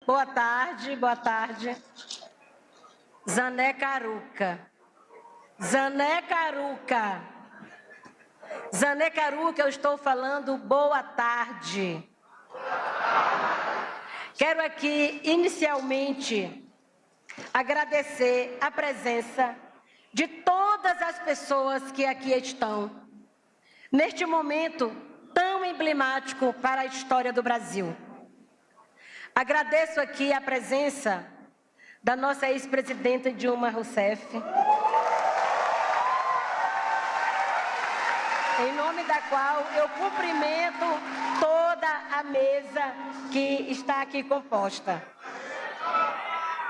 Boa tarde, boa tarde. Zané Caruca. Zané Caruca. Zané Caruca, eu estou falando boa tarde. Quero aqui, inicialmente, agradecer a presença de todas as pessoas que aqui estão, neste momento tão emblemático para a história do Brasil. Agradeço aqui a presença da nossa ex-presidenta Dilma Rousseff, em nome da qual eu cumprimento toda a mesa que está aqui composta.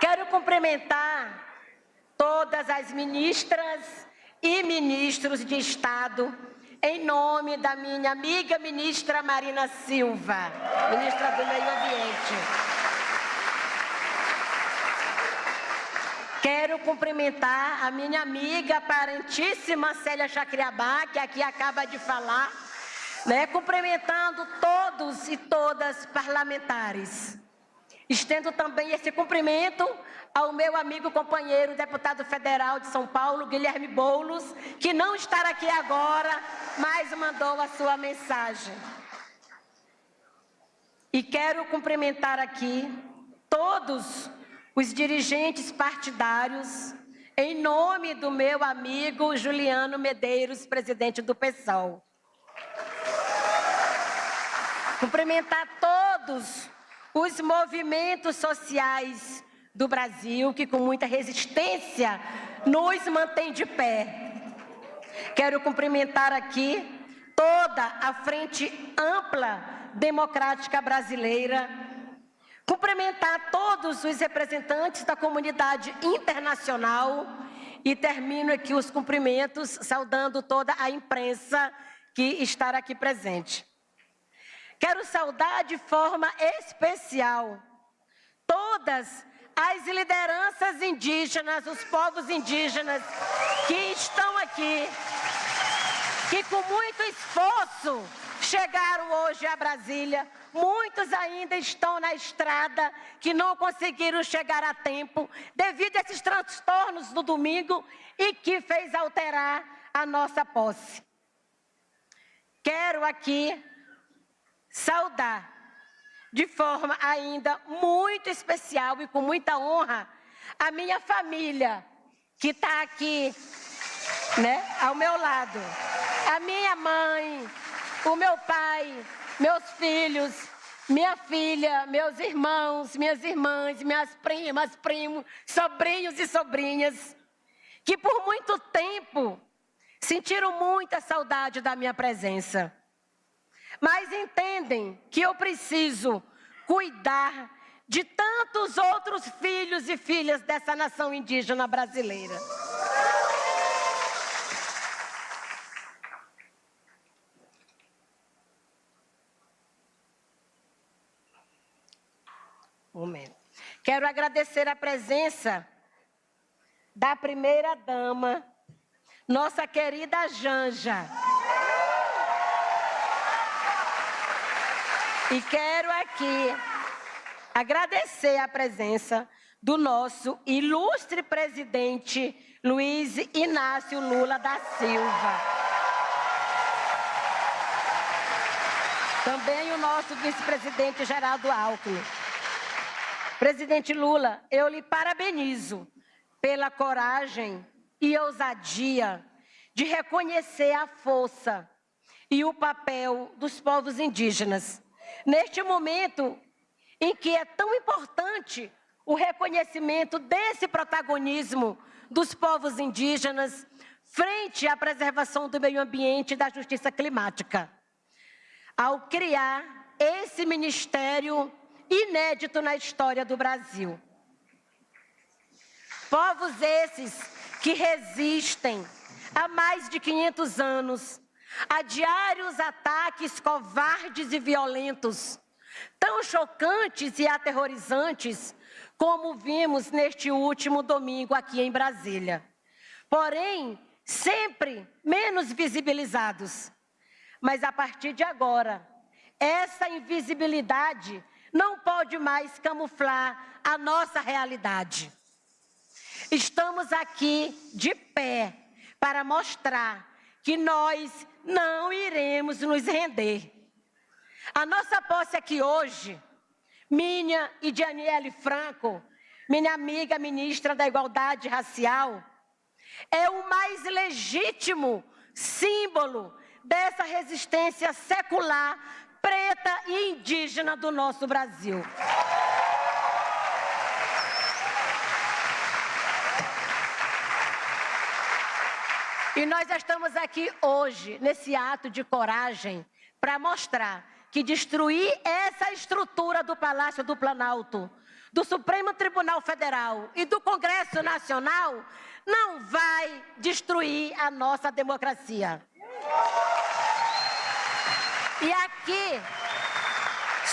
Quero cumprimentar todas as ministras e ministros de Estado, em nome da minha amiga ministra Marina Silva, ministra do Meio Ambiente. Quero cumprimentar a minha amiga parentíssima Célia Chacriabá, que aqui acaba de falar, cumprimentando todos e todas parlamentares. Estendo também esse cumprimento ao meu amigo companheiro, deputado federal de São Paulo, Guilherme Boulos, que não está aqui agora, mas mandou a sua mensagem. E quero cumprimentar aqui todos os dirigentes partidários, em nome do meu amigo Juliano Medeiros, presidente do PSOL. Cumprimentar todos os movimentos sociais do Brasil, que com muita resistência nos mantém de pé. Quero cumprimentar aqui toda a Frente Ampla Democrática Brasileira, cumprimentar todos os representantes da comunidade internacional e termino aqui os cumprimentos saudando toda a imprensa que está aqui presente. Quero saudar de forma especial todas as lideranças indígenas, os povos indígenas que estão aqui, que com muito esforço chegaram hoje a Brasília. Muitos ainda estão na estrada, que não conseguiram chegar a tempo, devido a esses transtornos do domingo e que fez alterar a nossa posse. Quero aqui saudar de forma ainda muito especial e com muita honra a minha família, que está aqui, ao meu lado. A minha mãe, o meu pai, meus filhos, minha filha, meus irmãos, minhas irmãs, minhas primas, primos, sobrinhos e sobrinhas, que por muito tempo sentiram muita saudade da minha presença. Mas entendem que eu preciso cuidar de tantos outros filhos e filhas dessa nação indígena brasileira. Quero agradecer a presença da primeira-dama, nossa querida Janja. E quero aqui agradecer a presença do nosso ilustre presidente Luiz Inácio Lula da Silva. Também o nosso vice-presidente Geraldo Alckmin. Presidente Lula, eu lhe parabenizo pela coragem e ousadia de reconhecer a força e o papel dos povos indígenas. Neste momento em que é tão importante o reconhecimento desse protagonismo dos povos indígenas frente à preservação do meio ambiente e da justiça climática. Ao criar esse ministério inédito na história do Brasil. Povos esses que resistem há mais de 500 anos a diários ataques covardes e violentos, tão chocantes e aterrorizantes como vimos neste último domingo aqui em Brasília. Porém, sempre menos visibilizados. Mas a partir de agora, essa invisibilidade não pode mais camuflar a nossa realidade. Estamos aqui de pé para mostrar que nós não iremos nos render. A nossa posse aqui hoje, minha e de Aniele Franco, minha amiga ministra da Igualdade Racial, é o mais legítimo símbolo dessa resistência secular, preta e indígena do nosso Brasil. E nós estamos aqui hoje, nesse ato de coragem, para mostrar que destruir essa estrutura do Palácio do Planalto, do Supremo Tribunal Federal e do Congresso Nacional não vai destruir a nossa democracia. E aqui,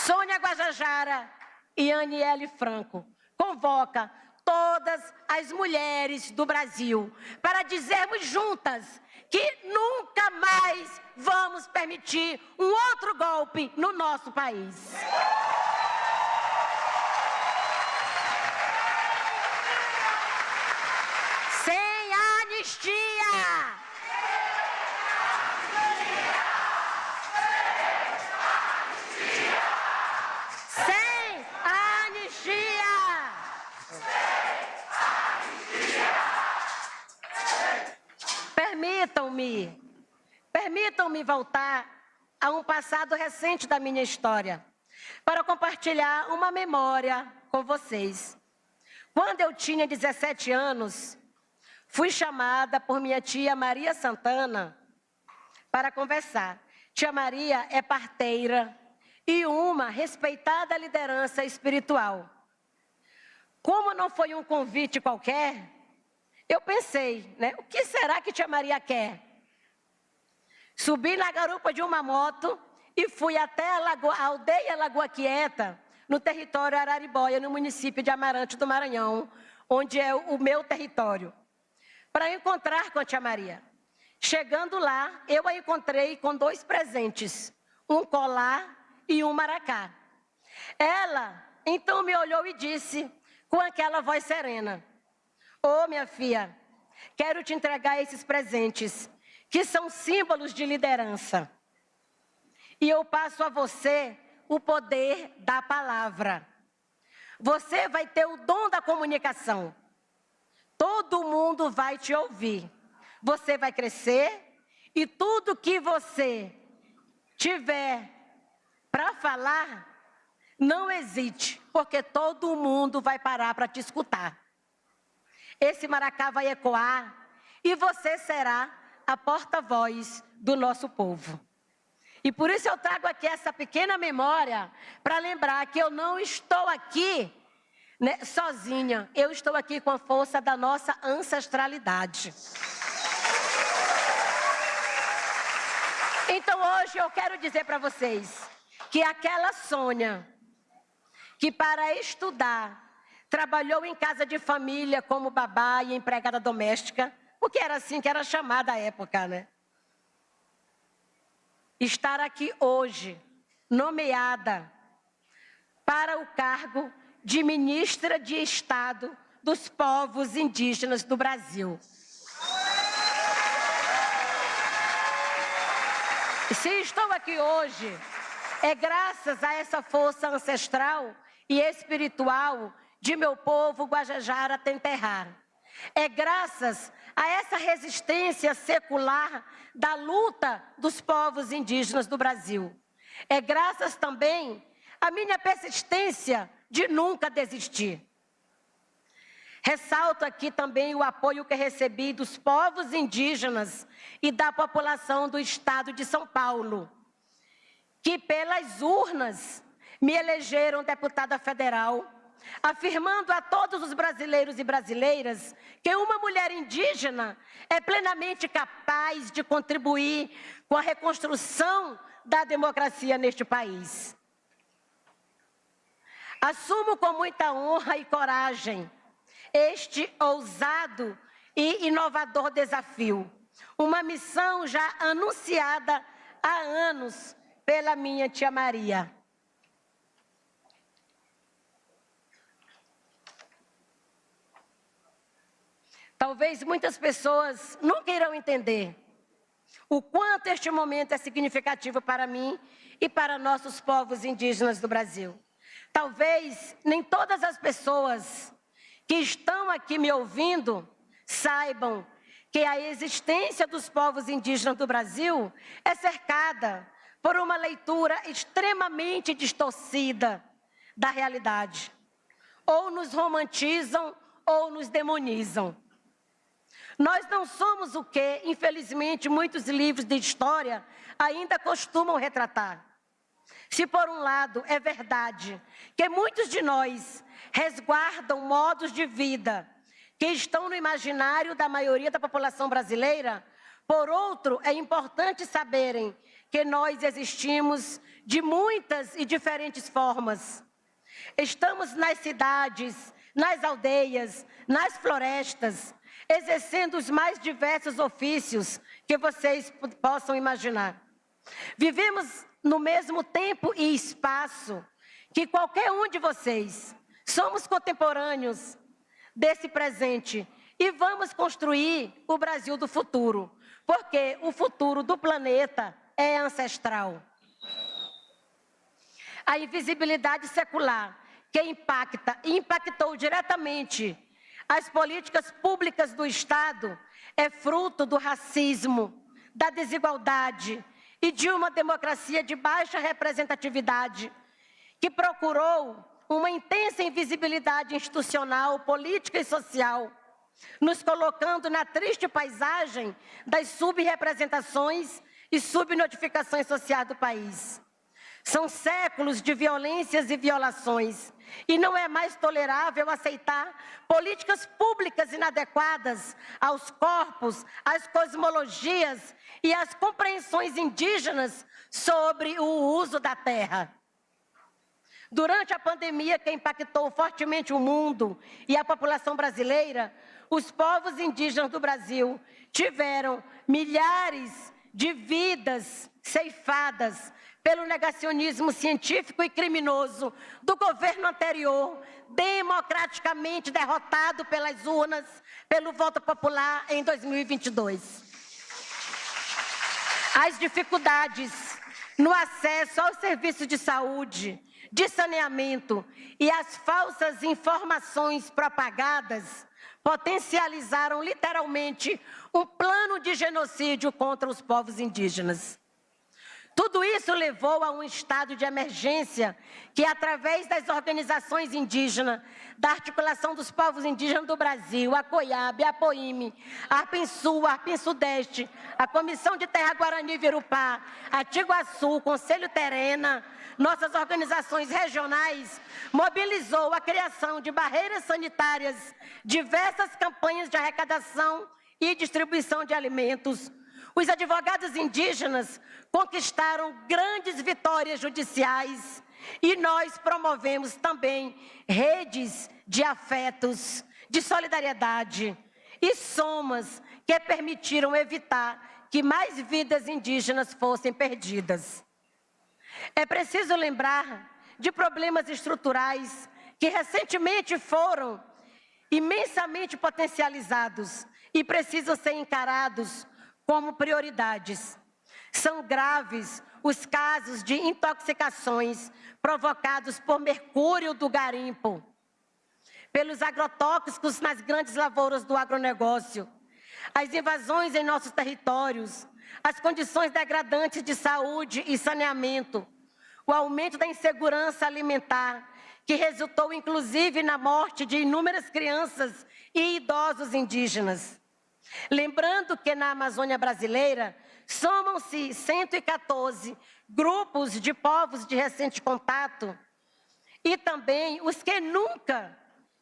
Sônia Guajajara e Aniele Franco convoca todas as mulheres do Brasil para dizermos juntas que nunca mais vamos permitir um outro golpe no nosso país. Sem anistia! Sem anistia! Permitam-me voltar a um passado recente da minha história, para compartilhar uma memória com vocês. Quando eu tinha 17 anos, fui chamada por minha tia Maria Santana para conversar. Tia Maria é parteira e uma respeitada liderança espiritual. Como não foi um convite qualquer, eu pensei, né? O que será que tia Maria quer? Subi na garupa de uma moto e fui até a aldeia Lagoa Quieta, no território Araribóia, no município de Amarante do Maranhão, onde é o meu território, para encontrar com a tia Maria. Chegando lá, eu a encontrei com 2 presentes, um colar e um maracá. Ela, então, me olhou e disse, com aquela voz serena, ô, minha filha, quero te entregar esses presentes, que são símbolos de liderança. E eu passo a você o poder da palavra. Você vai ter o dom da comunicação. Todo mundo vai te ouvir. Você vai crescer e tudo que você tiver para falar, não hesite, porque todo mundo vai parar para te escutar. Esse maracá vai ecoar e você será a porta-voz do nosso povo. E por isso eu trago aqui essa pequena memória para lembrar que eu não estou aqui, né, sozinha. Eu estou aqui com a força da nossa ancestralidade. Então hoje eu quero dizer para vocês que aquela Sônia, que para estudar trabalhou em casa de família como babá e empregada doméstica, porque era assim que era chamada à época, né? Estar aqui hoje, nomeada para o cargo de ministra de Estado dos povos indígenas do Brasil. Se estou aqui hoje, é graças a essa força ancestral e espiritual de meu povo Guajajara Tenterrar. É graças a essa resistência secular da luta dos povos indígenas do Brasil. É graças também à minha persistência de nunca desistir. Ressalto aqui também o apoio que recebi dos povos indígenas e da população do estado de São Paulo, que pelas urnas me elegeram deputada federal, afirmando a todos os brasileiros e brasileiras que uma mulher indígena é plenamente capaz de contribuir com a reconstrução da democracia neste país. Assumo com muita honra e coragem este ousado e inovador desafio, uma missão já anunciada há anos pela minha tia Maria. Talvez muitas pessoas nunca irão entender o quanto este momento é significativo para mim e para nossos povos indígenas do Brasil. Talvez nem todas as pessoas que estão aqui me ouvindo saibam que a existência dos povos indígenas do Brasil é cercada por uma leitura extremamente distorcida da realidade. Ou nos romantizam ou nos demonizam. Nós não somos o que, infelizmente, muitos livros de história ainda costumam retratar. Se por um lado é verdade que muitos de nós resguardam modos de vida que estão no imaginário da maioria da população brasileira, por outro, é importante saberem que nós existimos de muitas e diferentes formas. Estamos nas cidades, nas aldeias, nas florestas, exercendo os mais diversos ofícios que vocês possam imaginar. Vivemos no mesmo tempo e espaço que qualquer um de vocês. Somos contemporâneos desse presente e vamos construir o Brasil do futuro, porque o futuro do planeta é ancestral. A invisibilidade secular que impacta e impactou diretamente as políticas públicas do Estado é fruto do racismo, da desigualdade e de uma democracia de baixa representatividade, que procurou uma intensa invisibilidade institucional, política e social, nos colocando na triste paisagem das subrepresentações e subnotificações sociais do país. São séculos de violências e violações, e não é mais tolerável aceitar políticas públicas inadequadas aos corpos, às cosmologias e às compreensões indígenas sobre o uso da terra. Durante a pandemia que impactou fortemente o mundo e a população brasileira, os povos indígenas do Brasil tiveram milhares de vidas ceifadas pelo negacionismo científico e criminoso do governo anterior, democraticamente derrotado pelas urnas, pelo voto popular em 2022. As dificuldades no acesso aos serviços de saúde, de saneamento e as falsas informações propagadas potencializaram literalmente um plano de genocídio contra os povos indígenas. Tudo isso levou a um estado de emergência que, através das organizações indígenas, da articulação dos povos indígenas do Brasil, a COIAB, a APOIME, a ARPINSUL, a ARPINSUDeste, a Comissão de Terra Guarani Virupá, a Tiguaçu, o Conselho Terena, nossas organizações regionais, mobilizou a criação de barreiras sanitárias, diversas campanhas de arrecadação e distribuição de alimentos. Os advogados indígenas conquistaram grandes vitórias judiciais e nós promovemos também redes de afetos, de solidariedade e somas que permitiram evitar que mais vidas indígenas fossem perdidas. É preciso lembrar de problemas estruturais que recentemente foram imensamente potencializados e precisam ser encarados como prioridades. São graves os casos de intoxicações provocados por mercúrio do garimpo, pelos agrotóxicos nas grandes lavouras do agronegócio, as invasões em nossos territórios, as condições degradantes de saúde e saneamento, o aumento da insegurança alimentar, que resultou inclusive na morte de inúmeras crianças e idosos indígenas. Lembrando que na Amazônia brasileira somam-se 114 grupos de povos de recente contato e também os que nunca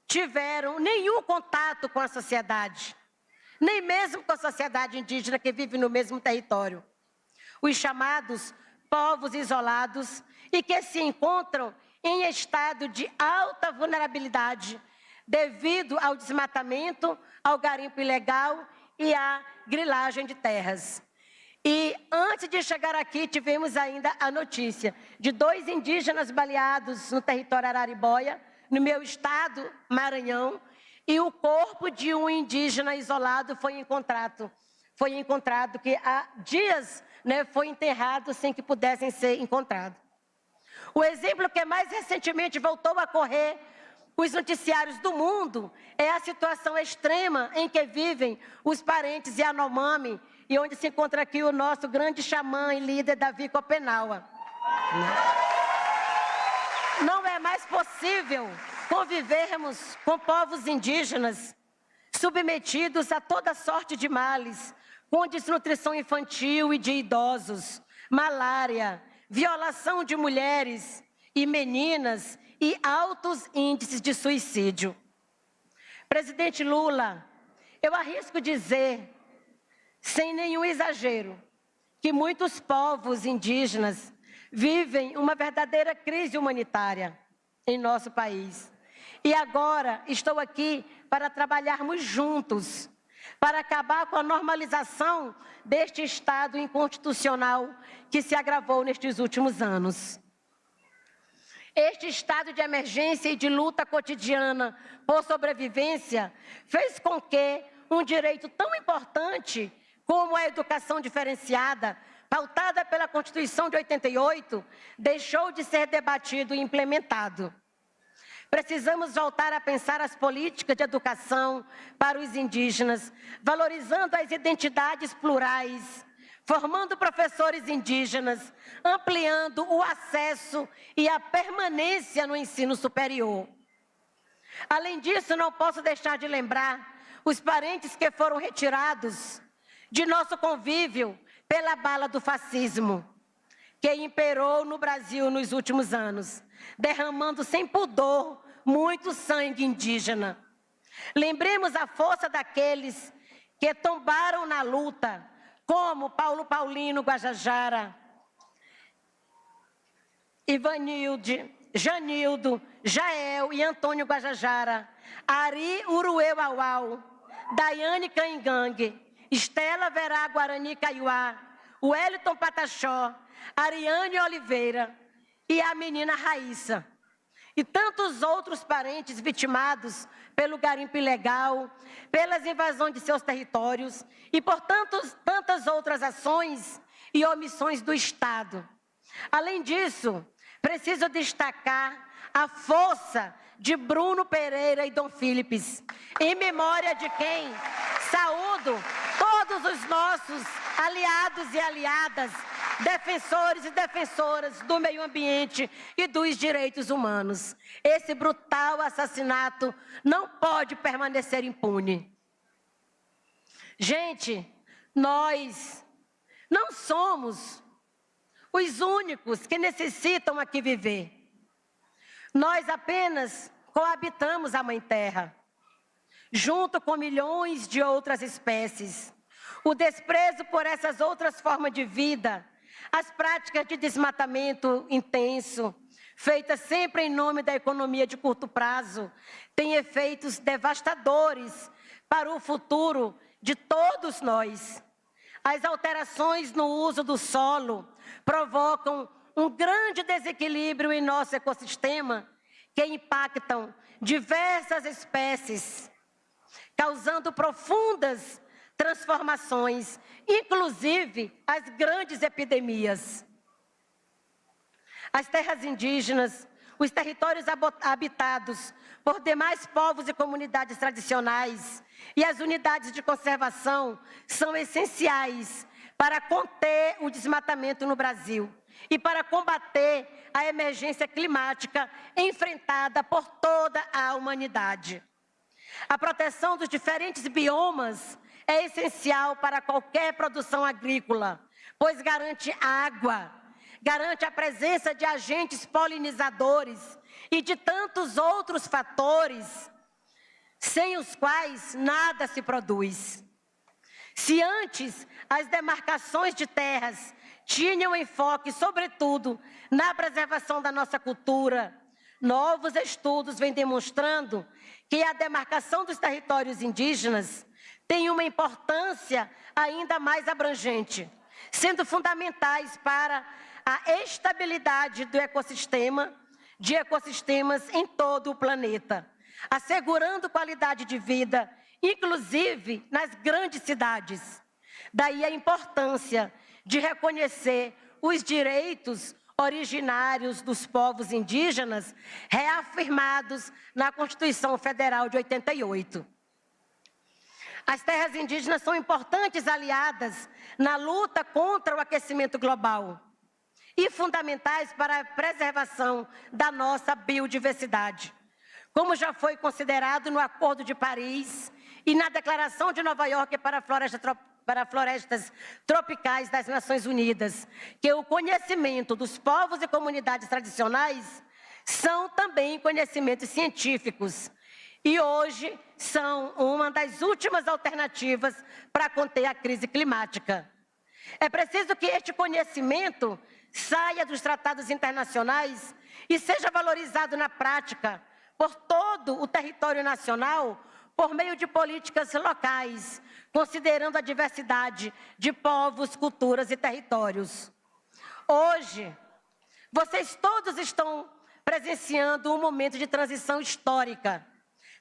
tiveram nenhum contato com a sociedade, nem mesmo com a sociedade indígena que vive no mesmo território. Os chamados povos isolados e que se encontram em estado de alta vulnerabilidade devido ao desmatamento, ao garimpo ilegal e à grilagem de terras. E antes de chegar aqui, tivemos ainda a notícia de 2 indígenas baleados no território Araribóia, no meu estado, Maranhão, e o corpo de um indígena isolado foi encontrado que há dias, foi enterrado sem que pudessem ser encontrados. O exemplo que mais recentemente voltou a correr os noticiários do mundo é a situação extrema em que vivem os parentes Yanomami, e onde se encontra aqui o nosso grande xamã e líder Davi Copenaua. Não é mais possível convivermos com povos indígenas submetidos a toda sorte de males, com desnutrição infantil e de idosos, malária, violação de mulheres e meninas e altos índices de suicídio. Presidente Lula, eu arrisco dizer, sem nenhum exagero, que muitos povos indígenas vivem uma verdadeira crise humanitária em nosso país. E agora estou aqui para trabalharmos juntos, para acabar com a normalização deste Estado inconstitucional que se agravou nestes últimos anos. Este estado de emergência e de luta cotidiana por sobrevivência fez com que um direito tão importante como a educação diferenciada, pautada pela Constituição de 88, deixou de ser debatido e implementado. Precisamos voltar a pensar as políticas de educação para os indígenas, valorizando as identidades plurais, formando professores indígenas, ampliando o acesso e a permanência no ensino superior. Além disso, não posso deixar de lembrar os parentes que foram retirados de nosso convívio pela bala do fascismo, que imperou no Brasil nos últimos anos, derramando sem pudor muito sangue indígena. Lembremos a força daqueles que tombaram na luta, como Paulo Paulino Guajajara, Ivanilde, Janildo, Jael e Antônio Guajajara, Ari Urueu Auau, Daiane Caingangue, Estela Verá Guarani Caiuá, Wellington Pataxó, Ariane Oliveira e a menina Raíssa. E tantos outros parentes vitimados pelo garimpo ilegal, pelas invasões de seus territórios e por tantas outras ações e omissões do Estado. Além disso, preciso destacar a força de Bruno Pereira e Dom Philips, em memória de quem saúdo todos os nossos aliados e aliadas, defensores e defensoras do meio ambiente e dos direitos humanos. Esse brutal assassinato não pode permanecer impune. Gente, nós não somos os únicos que necessitam aqui viver. Nós apenas coabitamos a Mãe Terra, junto com milhões de outras espécies. O desprezo por essas outras formas de vida, as práticas de desmatamento intenso, feitas sempre em nome da economia de curto prazo, têm efeitos devastadores para o futuro de todos nós. As alterações no uso do solo provocam um grande desequilíbrio em nosso ecossistema, que impactam diversas espécies, causando profundas transformações, inclusive as grandes epidemias. As terras indígenas, os territórios habitados por demais povos e comunidades tradicionais e as unidades de conservação são essenciais para conter o desmatamento no Brasil e para combater a emergência climática enfrentada por toda a humanidade. A proteção dos diferentes biomas é essencial para qualquer produção agrícola, pois garante água, garante a presença de agentes polinizadores e de tantos outros fatores, sem os quais nada se produz. Se antes as demarcações de terras tinham enfoque, sobretudo, na preservação da nossa cultura, novos estudos vêm demonstrando que a demarcação dos territórios indígenas tem uma importância ainda mais abrangente, sendo fundamentais para a estabilidade do ecossistema, de ecossistemas em todo o planeta. assegurando qualidade de vida, inclusive nas grandes cidades. Daí a importância de reconhecer os direitos originários dos povos indígenas, reafirmados na Constituição Federal de 88. As terras indígenas são importantes aliadas na luta contra o aquecimento global e fundamentais para a preservação da nossa biodiversidade, como já foi considerado no Acordo de Paris e na Declaração de Nova York para florestas tropicais das Nações Unidas, que o conhecimento dos povos e comunidades tradicionais são também conhecimentos científicos e hoje são uma das últimas alternativas para conter a crise climática. É preciso que este conhecimento saia dos tratados internacionais e seja valorizado na prática por todo o território nacional por meio de políticas locais, considerando a diversidade de povos, culturas e territórios. Hoje, vocês todos estão presenciando um momento de transição histórica,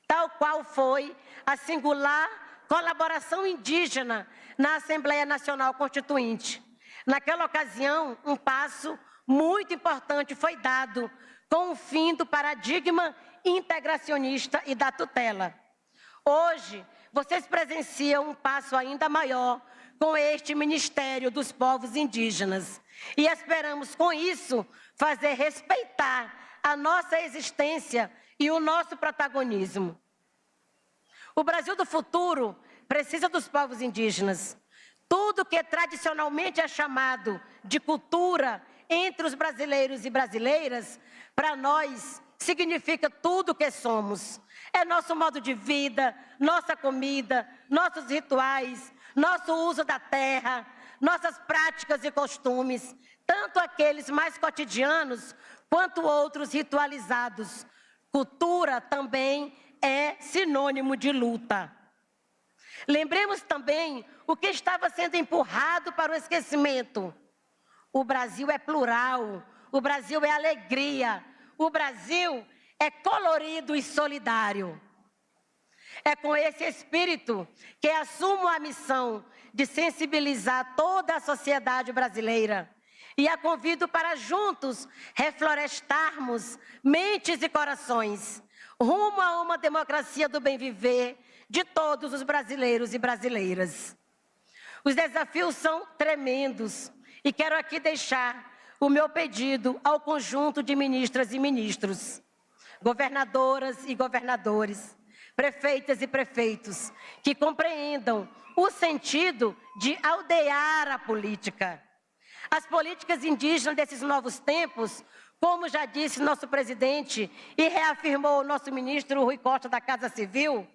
tal qual foi a singular colaboração indígena na Assembleia Nacional Constituinte. Naquela ocasião, um passo muito importante foi dado com o fim do paradigma integracionista e da tutela. Hoje, vocês presenciam um passo ainda maior com este Ministério dos Povos Indígenas. E esperamos, com isso, fazer respeitar a nossa existência e o nosso protagonismo. O Brasil do futuro precisa dos povos indígenas. Tudo que tradicionalmente é chamado de cultura entre os brasileiros e brasileiras, para nós, significa tudo o que somos. É nosso modo de vida, nossa comida, nossos rituais, nosso uso da terra, nossas práticas e costumes, tanto aqueles mais cotidianos, quanto outros ritualizados. Cultura também é sinônimo de luta. Lembremos também o que estava sendo empurrado para o esquecimento. O Brasil é plural, o Brasil é alegria, o Brasil é colorido e solidário. É com esse espírito que assumo a missão de sensibilizar toda a sociedade brasileira e a convido para juntos reflorestarmos mentes e corações rumo a uma democracia do bem viver de todos os brasileiros e brasileiras. Os desafios são tremendos e quero aqui deixar o meu pedido ao conjunto de ministras e ministros, governadoras e governadores, prefeitas e prefeitos, que compreendam o sentido de aldear a política. As políticas indígenas desses novos tempos, como já disse nosso presidente e reafirmou o nosso ministro Rui Costa da Casa Civil,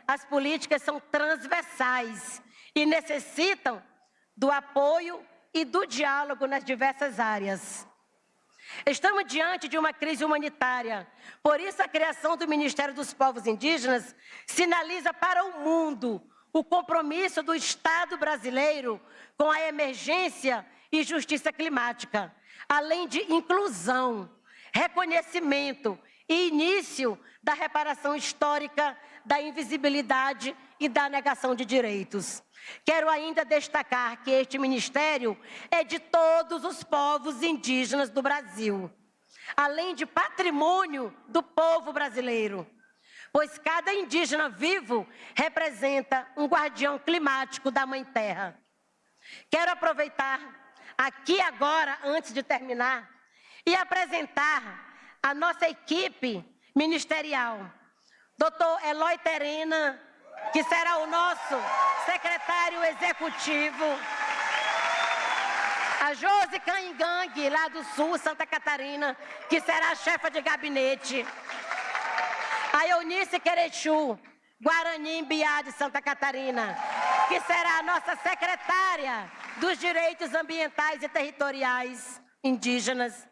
as políticas são transversais e necessitam do apoio e do diálogo nas diversas áreas. Estamos diante de uma crise humanitária, por isso a criação do Ministério dos Povos Indígenas sinaliza para o mundo o compromisso do Estado brasileiro com a emergência e justiça climática, além de inclusão, reconhecimento e início da reparação histórica, da invisibilidade e da negação de direitos. Quero ainda destacar que este ministério é de todos os povos indígenas do Brasil, além de patrimônio do povo brasileiro, pois cada indígena vivo representa um guardião climático da Mãe Terra. Quero aproveitar aqui agora, antes de terminar, e apresentar a nossa equipe ministerial. Dr. Eloy Terena, que será o nosso secretário executivo. A Josi Caingangue, lá do Sul, Santa Catarina, que será a chefa de gabinete. A Eunice Querechu, Guarani Biá, de Santa Catarina, que será a nossa secretária dos Direitos Ambientais e Territoriais Indígenas.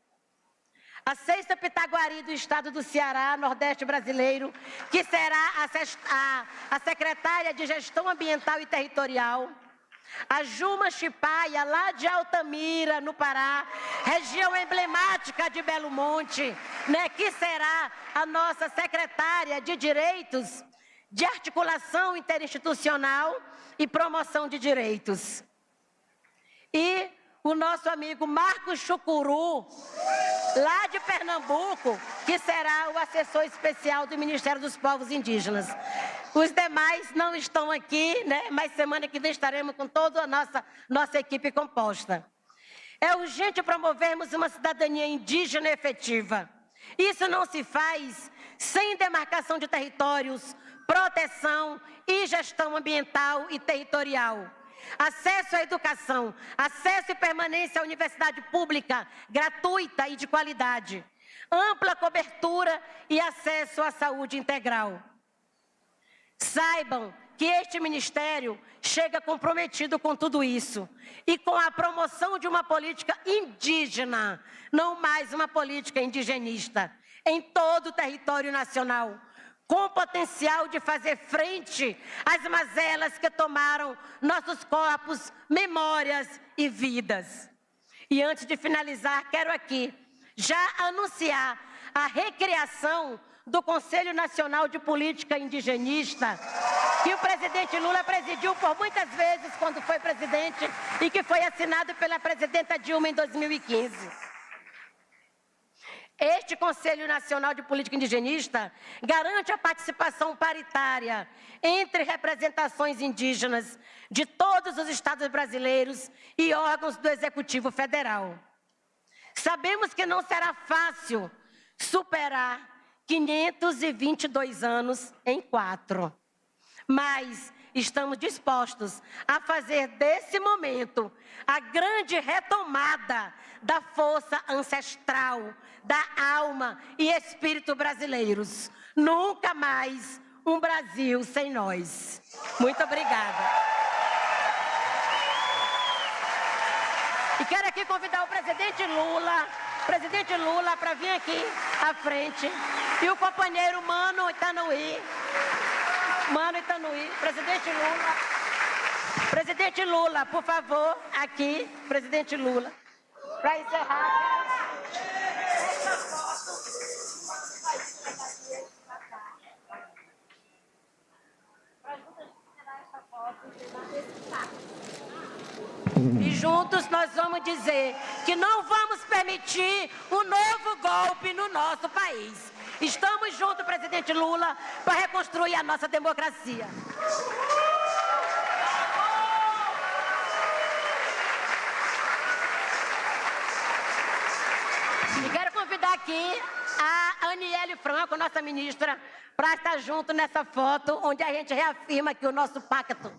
A Sexta Pitaguari do Estado do Ceará, Nordeste brasileiro, que será a secretária de Gestão Ambiental e Territorial. A Juma Chipaia, lá de Altamira, no Pará, região emblemática de Belo Monte, né, que será a nossa secretária de Direitos, de Articulação Interinstitucional e Promoção de Direitos. E o nosso amigo Marcos Chucuru, lá de Pernambuco, que será o assessor especial do Ministério dos Povos Indígenas. Os demais não estão aqui, né? Mas semana que vem estaremos com toda a nossa equipe composta. É urgente promovermos uma cidadania indígena efetiva. Isso não se faz sem demarcação de territórios, proteção e gestão ambiental e territorial. Acesso à educação, acesso e permanência à universidade pública, gratuita e de qualidade. Ampla cobertura e acesso à saúde integral. Saibam que este ministério chega comprometido com tudo isso e com a promoção de uma política indígena, não mais uma política indigenista, em todo o território nacional, com potencial de fazer frente às mazelas que tomaram nossos corpos, memórias e vidas. E antes de finalizar, quero aqui já anunciar a recriação do Conselho Nacional de Política Indigenista, que o presidente Lula presidiu por muitas vezes quando foi presidente e que foi assinado pela presidenta Dilma em 2015. Este Conselho Nacional de Política Indigenista garante a participação paritária entre representações indígenas de todos os estados brasileiros e órgãos do Executivo Federal. Sabemos que não será fácil superar 522 anos em 4. Mas estamos dispostos a fazer desse momento a grande retomada da força ancestral, da alma e espírito brasileiros. Nunca mais um Brasil sem nós. Muito obrigada. E quero aqui convidar o presidente Lula para vir aqui à frente. E o companheiro Mano Itanuí, Presidente Lula, por favor, aqui, presidente Lula, para encerrar. E juntos nós vamos dizer que não vamos permitir um novo golpe no nosso país. Estamos juntos, presidente Lula, para reconstruir a nossa democracia. E quero convidar aqui a Aniele Franco, nossa ministra, para estar junto nessa foto, onde a gente reafirma aqui o nosso pacto.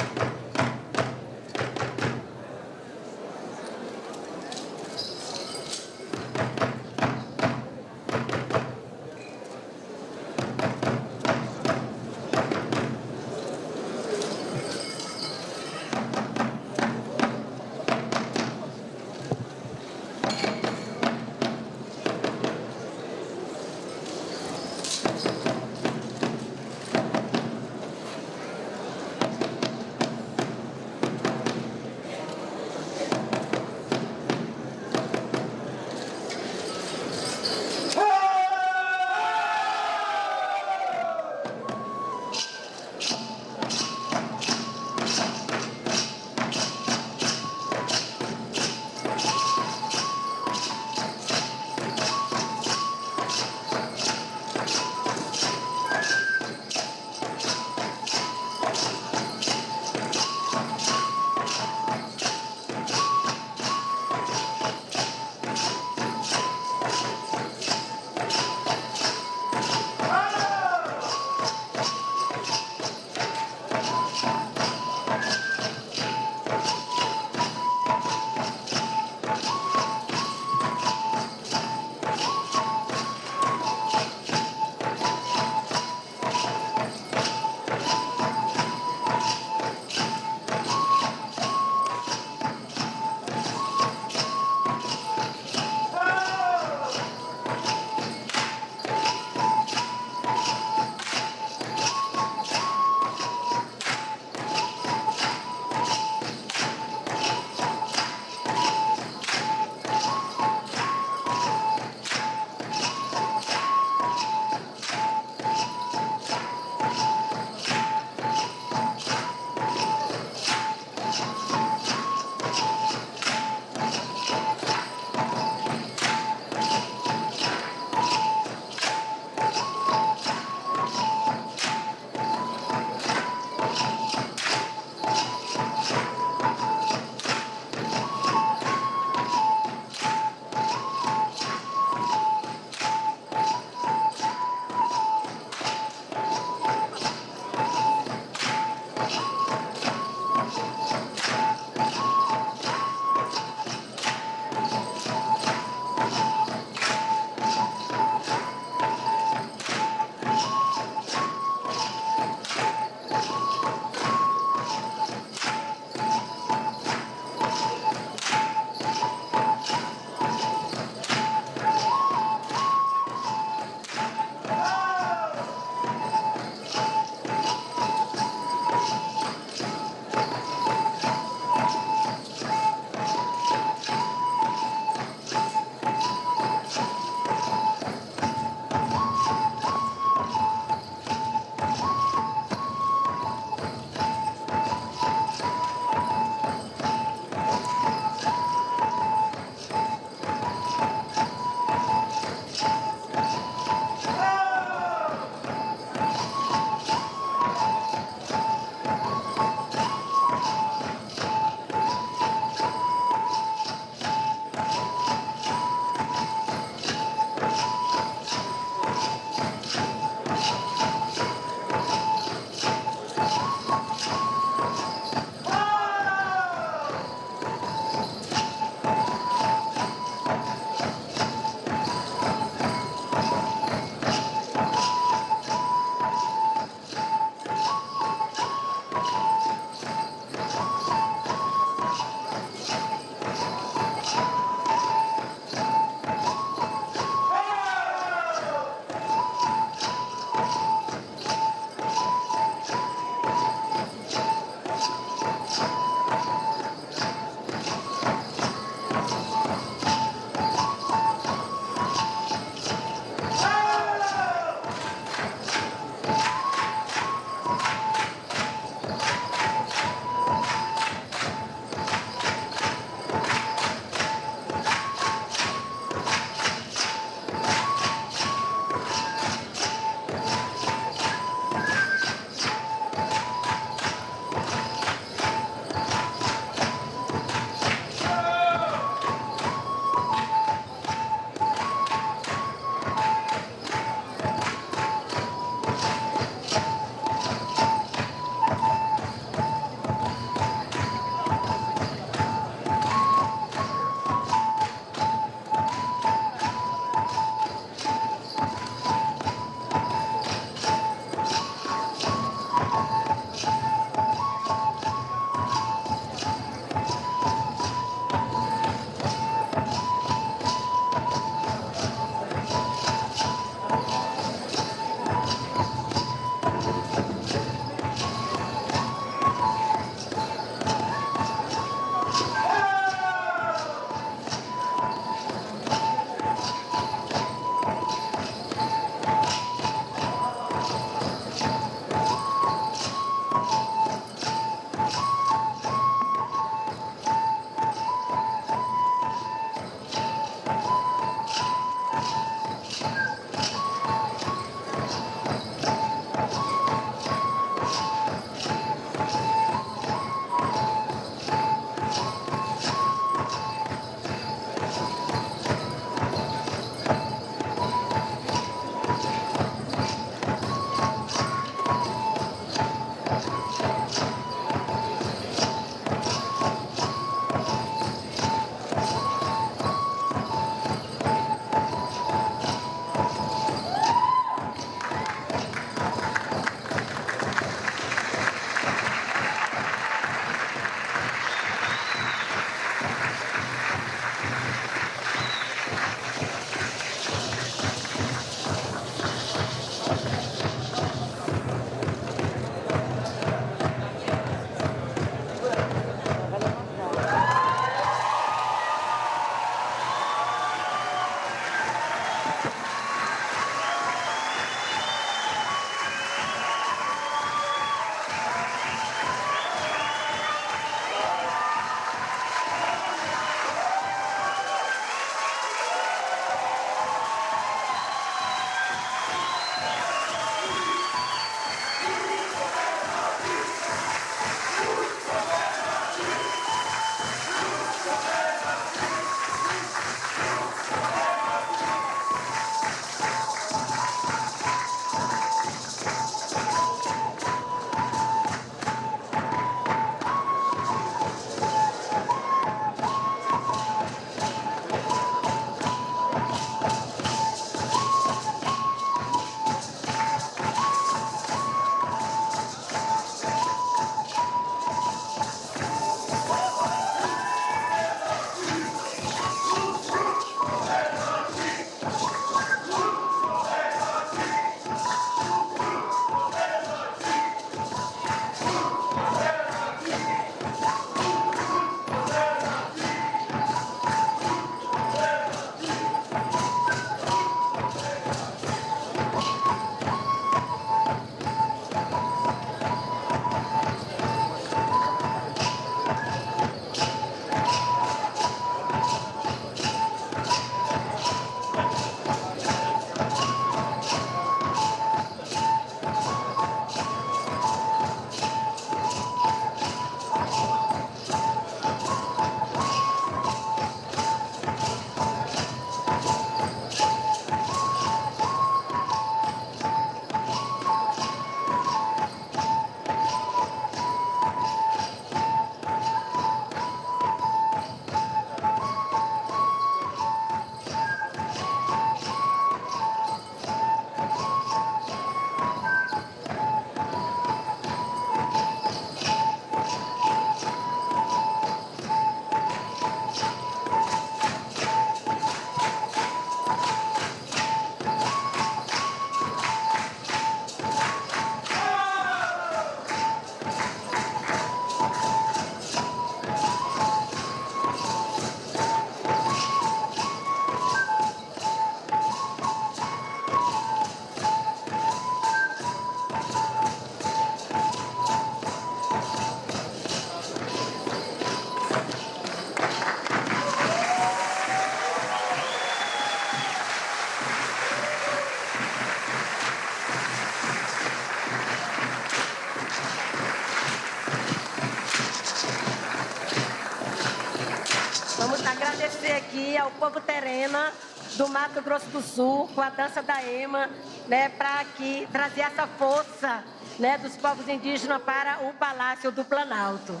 Agradecer aqui ao povo terena do Mato Grosso do Sul, com a dança da EMA, né, para aqui trazer essa força, né, dos povos indígenas para o Palácio do Planalto.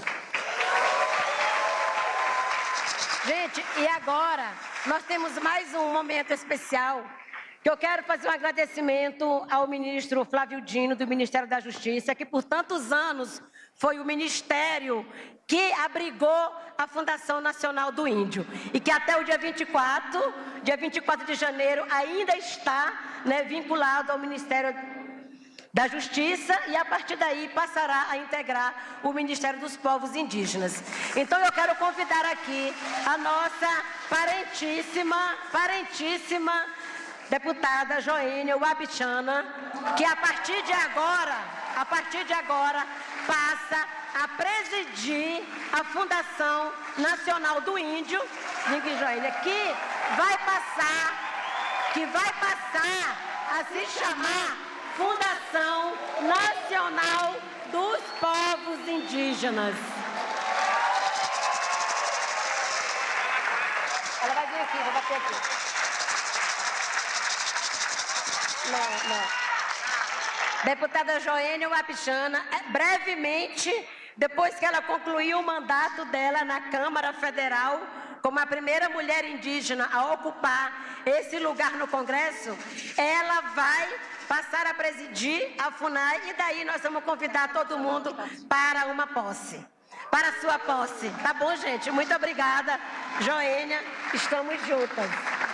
Gente, e agora nós temos mais um momento especial, que eu quero fazer um agradecimento ao ministro Flávio Dino, do Ministério da Justiça, que por tantos anos foi o ministério que abrigou a Fundação Nacional do Índio e que até o dia 24 de janeiro, ainda está, né, vinculado ao Ministério da Justiça e a partir daí passará a integrar o Ministério dos Povos Indígenas. Então eu quero convidar aqui a nossa parentíssima deputada Joênia Wabichana, que a partir de agora passa a presidir a Fundação Nacional do Índio, Joênia, que que vai passar a se chamar Fundação Nacional dos Povos Indígenas. Ela vai vir aqui, vai bater aqui. Não. Deputada Joênia Wapichana, brevemente, depois que ela concluiu o mandato dela na Câmara Federal, como a primeira mulher indígena a ocupar esse lugar no Congresso, ela vai passar a presidir a FUNAI e daí nós vamos convidar todo mundo para uma posse, para a sua posse. Tá bom, gente? Muito obrigada, Joênia, estamos juntas.